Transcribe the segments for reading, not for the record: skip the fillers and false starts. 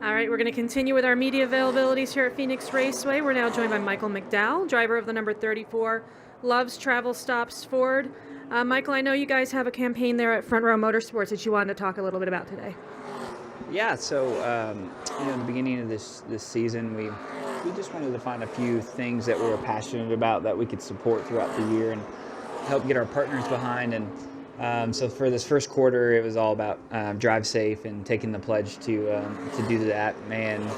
All right, we're going to continue with our media availabilities here at Phoenix Raceway. We're now joined by Michael McDowell, driver of the number 34 Loves Travel Stops Ford. Michael, I know you guys have a campaign there at Front Row Motorsports that you wanted to talk a little bit about today. Yeah, so in the beginning of this season, we just wanted to find a few things that we were passionate about that we could support throughout the year and help get our partners behind. And so for this first quarter, it was all about drive safe and taking the pledge to do that. And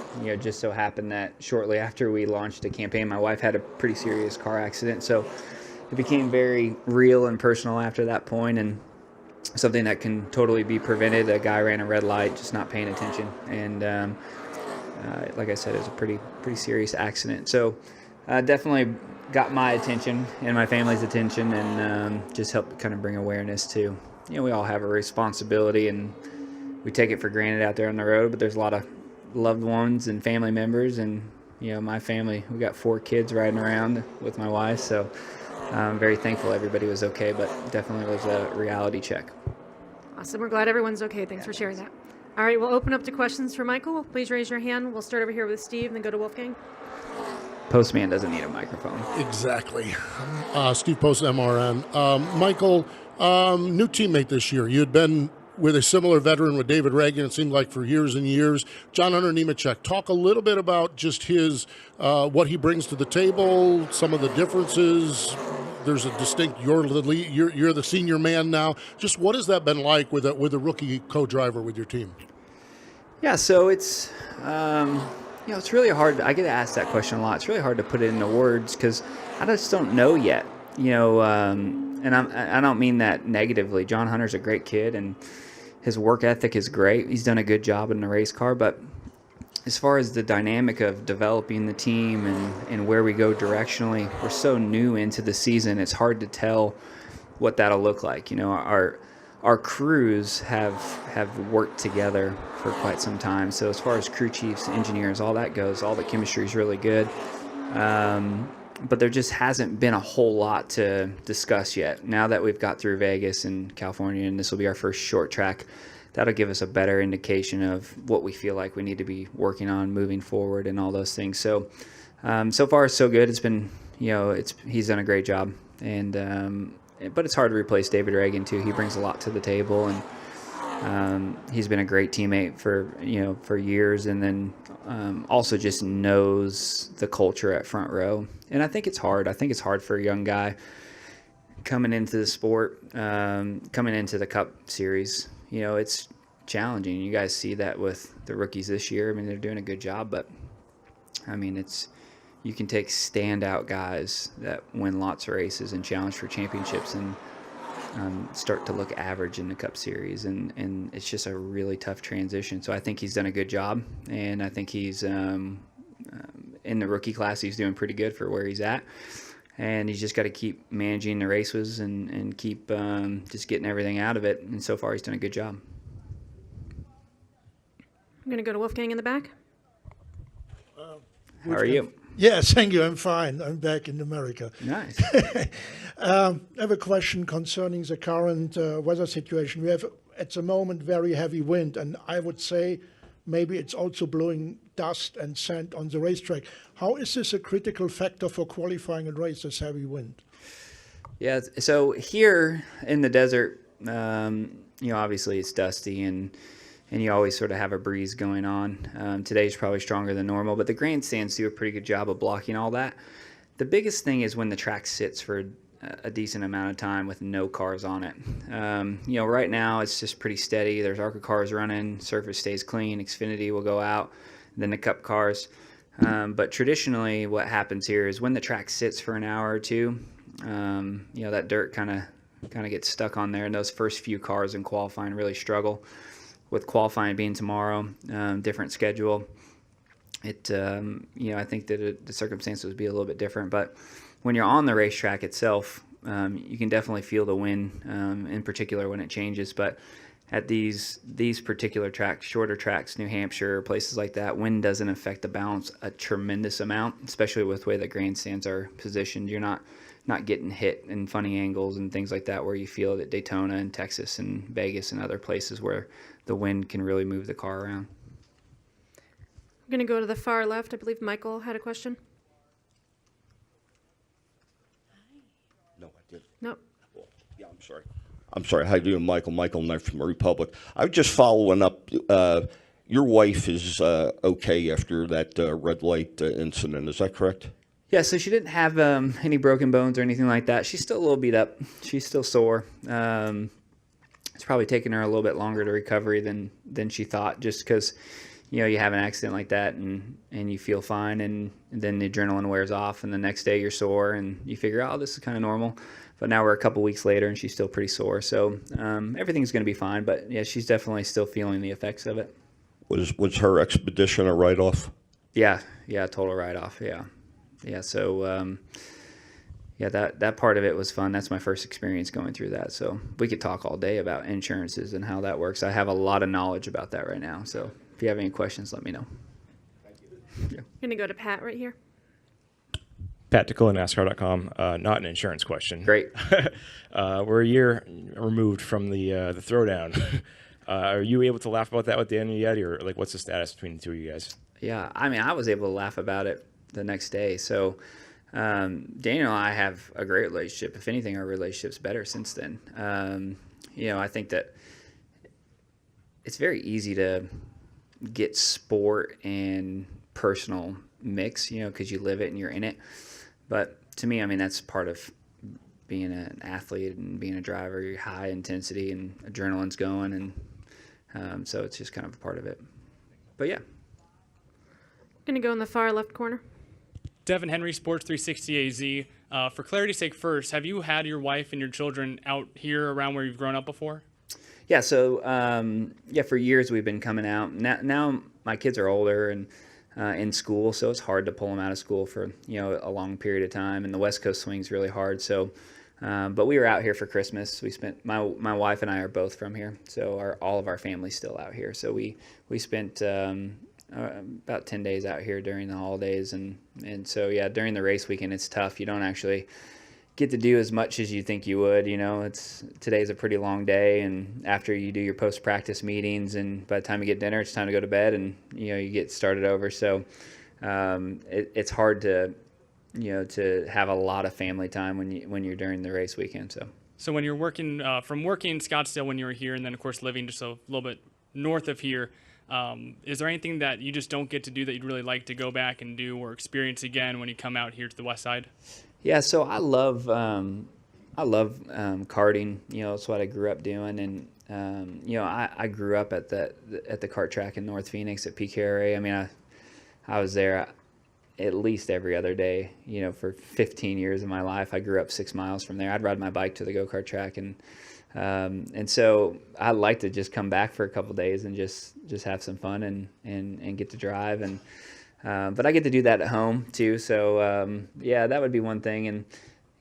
just so happened that shortly after we launched the campaign, my wife had a pretty serious car accident. So it became very real and personal after that point, and something that can totally be prevented. A guy ran a red light, just not paying attention, and like I said, it was a pretty serious accident. So definitely got my attention and my family's attention, and just helped kind of bring awareness to, we all have a responsibility, and we take it for granted out there on the road, but there's a lot of loved ones and family members, and my family, we got 4 kids riding around with my wife, so I'm very thankful everybody was okay, but definitely was a reality check. Awesome. We're glad everyone's okay. Thanks for sharing that. All right, we'll open up to questions for Michael. Please raise your hand. We'll start over here with Steve and then go to Wolfgang. Postman doesn't need a microphone. Exactly. Steve Post, MRN. Michael, new teammate this year. You had been with a similar veteran with David Reagan, it seemed like, for years and years. John Hunter Nemechek, talk a little bit about just his, what he brings to the table, some of the differences. There's a distinct, you're the senior man now. Just what has that been like with a rookie co-driver with your team? Yeah, so it's, it's really hard. I get asked that question a lot. It's really hard to put it into words because I just don't know yet. And I don't mean that negatively. John Hunter's a great kid, and his work ethic is great. He's done a good job in the race car, but as far as the dynamic of developing the team and where we go directionally, we're so new into the season, it's hard to tell what that'll look like. Our crews have worked together for quite some time. So as far as crew chiefs, engineers, all that goes, all the chemistry is really good. But there just hasn't been a whole lot to discuss yet. Now that we've got through Vegas and California, and this will be our first short track, that'll give us a better indication of what we feel like we need to be working on moving forward and all those things. So, so far so good. It's been, he's done a great job, and but it's hard to replace David Reagan too. He brings a lot to the table, and he's been a great teammate for years, and then also just knows the culture at Front Row. And I think it's hard. I think it's hard for a young guy coming into the sport, coming into the Cup Series. It's challenging. You guys see that with the rookies this year. I mean, they're doing a good job, but I mean, you can take standout guys that win lots of races and challenge for championships and start to look average in the Cup Series, and it's just a really tough transition. So I think he's done a good job, and I think he's in the rookie class, he's doing pretty good for where he's at, and he's just got to keep managing the races and keep just getting everything out of it, and so far he's done a good job. I'm going to go to Wolfgang in the back. How are you? Yes, thank you. I'm fine. I'm back in America. Nice. I have a question concerning the current weather situation. We have, at the moment, very heavy wind, and I would say maybe it's also blowing dust and sand on the racetrack. How is this a critical factor for qualifying and race, this heavy wind? Yeah, so here in the desert, obviously it's dusty, and you always sort of have a breeze going on. Today's probably stronger than normal, but the grandstands do a pretty good job of blocking all that. The biggest thing is when the track sits for a decent amount of time with no cars on it. Right now it's just pretty steady. There's ARCA cars running, surface stays clean, Xfinity will go out, then the Cup cars. But traditionally what happens here is when the track sits for an hour or two, that dirt kind of gets stuck on there, and those first few cars in qualifying really struggle. With qualifying being tomorrow, different schedule, I think that the circumstances would be a little bit different. But when you're on the racetrack itself, you can definitely feel the wind, in particular when it changes. But at these particular tracks, shorter tracks, New Hampshire, places like that, wind doesn't affect the balance a tremendous amount, especially with the way the grandstands are positioned. You're not getting hit in funny angles and things like that where you feel it at Daytona and Texas and Vegas and other places where the wind can really move the car around. Going to go to the far left. I believe Michael had a question. No, I didn't. Nope. Yeah, I'm sorry. I'm sorry. How you doing, Michael? Michael Knight from the Republic. I was just following up. Your wife is okay after that red light incident. Is that correct? Yeah, so she didn't have any broken bones or anything like that. She's still a little beat up. She's still sore. It's probably taken her a little bit longer to recovery than she thought, just because you have an accident like that and you feel fine, and then the adrenaline wears off, and the next day you're sore, and you figure, oh, this is kind of normal. But now we're a couple weeks later, and she's still pretty sore. So everything's going to be fine. But yeah, she's definitely still feeling the effects of it. Was her expedition a write-off? Yeah, total write-off. Yeah. So that part of it was fun. That's my first experience going through that. So we could talk all day about insurances and how that works. I have a lot of knowledge about that right now. So if you have any questions, let me know. I'm going to go to Pat right here. Pat Tickle, NASCAR.com. Not an insurance question. Great. We're a year removed from the throwdown. Are you able to laugh about that with Daniel yet, or like what's the status between the two of you guys? Yeah, I mean, I was able to laugh about it the next day. So Daniel and I have a great relationship. If anything, our relationship's better since then. I think that it's very easy to get sport and personal mix, because you live it and you're in it. But to me, I mean, that's part of being an athlete and being a driver. You're high intensity and adrenaline's going, and so it's just kind of a part of it. But yeah. Going to go in the far left corner. Devin Henry, Sports 360 AZ. For clarity's sake first, have you had your wife and your children out here around where you've grown up before? Yeah, so for years we've been coming out. Now my kids are older and in school, so it's hard to pull them out of school for a long period of time. And the West Coast swing's really hard. So, but we were out here for Christmas. We spent my wife and I are both from here, so all of our family's still out here. So we spent about 10 days out here during the holidays, and so yeah, during the race weekend it's tough. You don't actually get to do as much as you think you would. Today's a pretty long day, and after you do your post-practice meetings, and by the time you get dinner, it's time to go to bed, and you get started over. So it's hard to have a lot of family time when you're during the race weekend. So when you're working from working in Scottsdale when you were here, and then of course living just a little bit north of here, is there anything that you just don't get to do that you'd really like to go back and do or experience again when you come out here to the West Side? Yeah, so I love karting. It's what I grew up doing, and I grew up at the kart track in North Phoenix at PKRA. I mean, I was there at least every other day. For 15 years of my life, I grew up 6 miles from there. I'd ride my bike to the go-kart track, and so I like to just come back for a couple days and just have some fun and get to drive. And but I get to do that at home too. So yeah, that would be one thing. And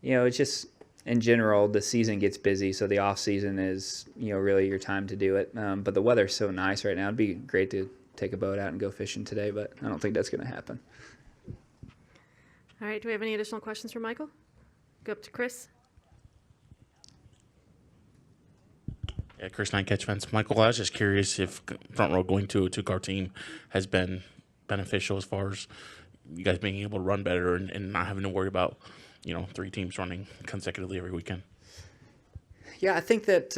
it's just in general, the season gets busy, so the off season is really your time to do it. But the weather's so nice right now. It'd be great to take a boat out and go fishing today, but I don't think that's going to happen. All right, do we have any additional questions for Michael? Go up to Chris. Yeah, Chris Nine Catch Fence. Michael, I was just curious if front row going to a two-car team has been beneficial as far as you guys being able to run better and not having to worry about 3 teams running consecutively every weekend. Yeah, I think that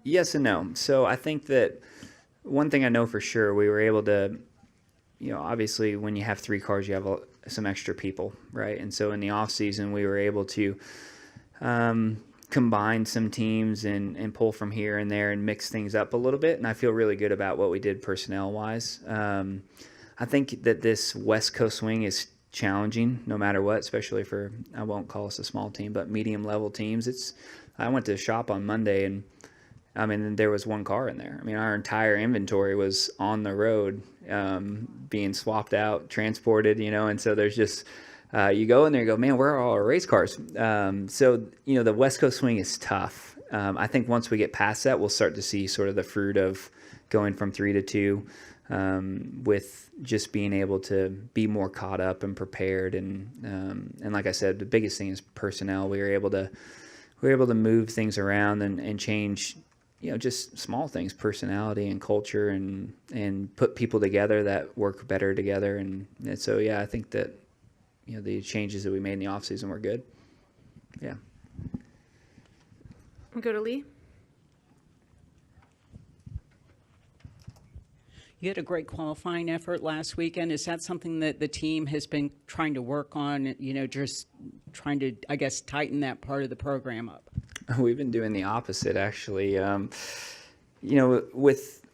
yes and no. So I think that one thing I know for sure, we were able to, obviously when you have 3 cars, you have some extra people, right? And so in the off season, we were able to combine some teams and pull from here and there and mix things up a little bit. And I feel really good about what we did personnel wise. I think that this West Coast swing is challenging no matter what, especially for, I won't call us a small team, but medium level teams. I went to the shop on Monday and there was 1 car in there. Our entire inventory was on the road, being swapped out, transported, and so there's just, you go in there and go, man, where are all our race cars? So, the West Coast swing is tough. I think once we get past that, we'll start to see sort of the fruit of going from 3 to 2, with just being able to be more caught up and prepared. And like I said, the biggest thing is personnel. We were able to move things around and change just small things, personality and culture, and put people together that work better together. And so, yeah, I think that, the changes that we made in the offseason were good. Yeah. We'll go to Lee. You had a great qualifying effort last weekend. Is that something that the team has been trying to work on, just trying to, I guess, tighten that part of the program up? We've been doing the opposite, actually. With the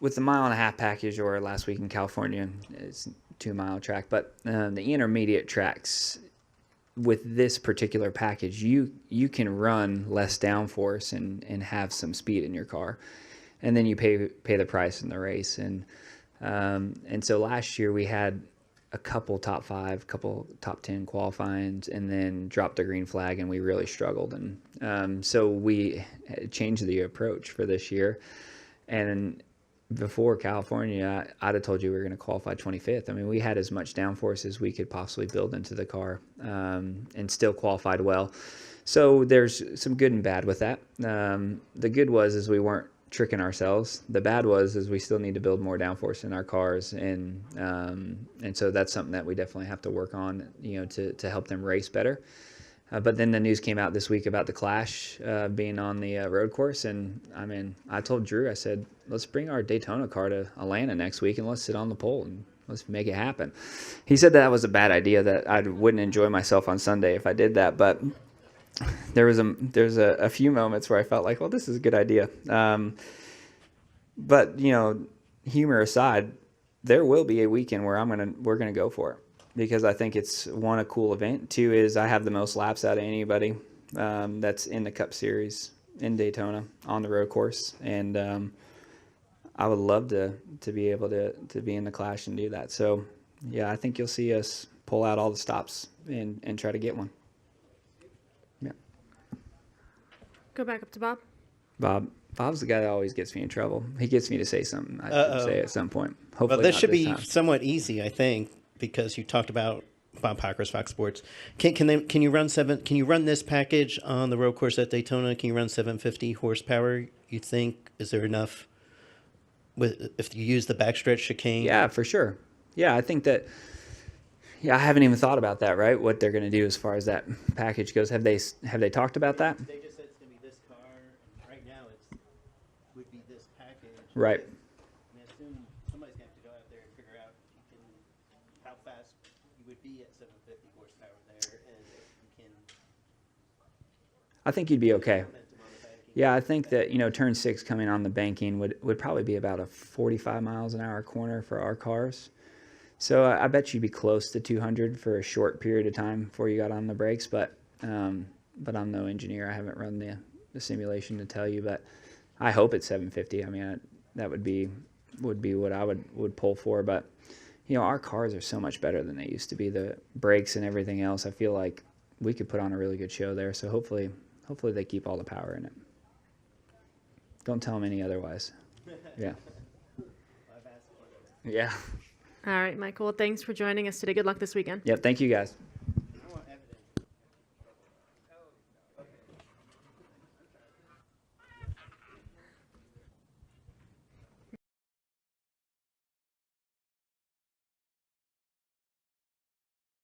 1.5 mile package, or last week in California, it's 2 mile track, but the intermediate tracks, with this particular package, you can run less downforce and have some speed in your car, and then you pay the price in the race. And so last year we had a couple top 5, couple top 10 qualifyings, and then dropped the green flag, and we really struggled. And so we changed the approach for this year. And before California, I'd have told you we were going to qualify 25th. I mean, we had as much downforce as we could possibly build into the car, and still qualified well. So there's some good and bad with that. The good is we weren't tricking ourselves. The bad is we still need to build more downforce in our cars, and so that's something that we definitely have to work on, to help them race better. But then the news came out this week about the Clash being on the road course, and I told Drew, I said, let's bring our Daytona car to Atlanta next week and let's sit on the pole and let's make it happen. He said that was a bad idea, that I wouldn't enjoy myself on Sunday if I did that, but there's a few moments where I felt like, well, this is a good idea. But humor aside, there will be a weekend where we're gonna go for it, because I think it's, one, a cool event. 2 is I have the most laps out of anybody that's in the Cup Series in Daytona on the road course, and I would love to be able to be in the Clash and do that. So yeah, I think you'll see us pull out all the stops and try to get one. Yeah. Go back up to Bob. Bob's the guy that always gets me in trouble. He gets me to say something I should say at some point. Hopefully, well, this not should be time. somewhat easy, I think, because you talked about Bob Packers, Fox Sports. Can you run this package on the road course at Daytona? Can you run 750 horsepower? You think, is there enough if you use the backstretch chicane? Yeah, for sure. Yeah, I think that. Yeah, I haven't even thought about that. Right, what they're going to do as far as that package goes. Have they talked about that? They just said it's going to be this car. And right now, would be this package. Right. I assume somebody's going to have to go out there and figure out how fast you would be at 750 horsepower there, and if you can. I think you'd be okay. Yeah, I think that turn 6 coming on the banking would probably be about a 45 miles an hour corner for our cars. So I bet you'd be close to 200 for a short period of time before you got on the brakes. But I'm no engineer. I haven't run the simulation to tell you, but I hope it's 750. I mean, that would be what I would pull for. But our cars are so much better than they used to be. The brakes and everything else, I feel like we could put on a really good show there. So hopefully they keep all the power in it. Don't tell them any otherwise. Yeah. Yeah. All right, Michael. Well, thanks for joining us today. Good luck this weekend. Yep. Thank you, guys.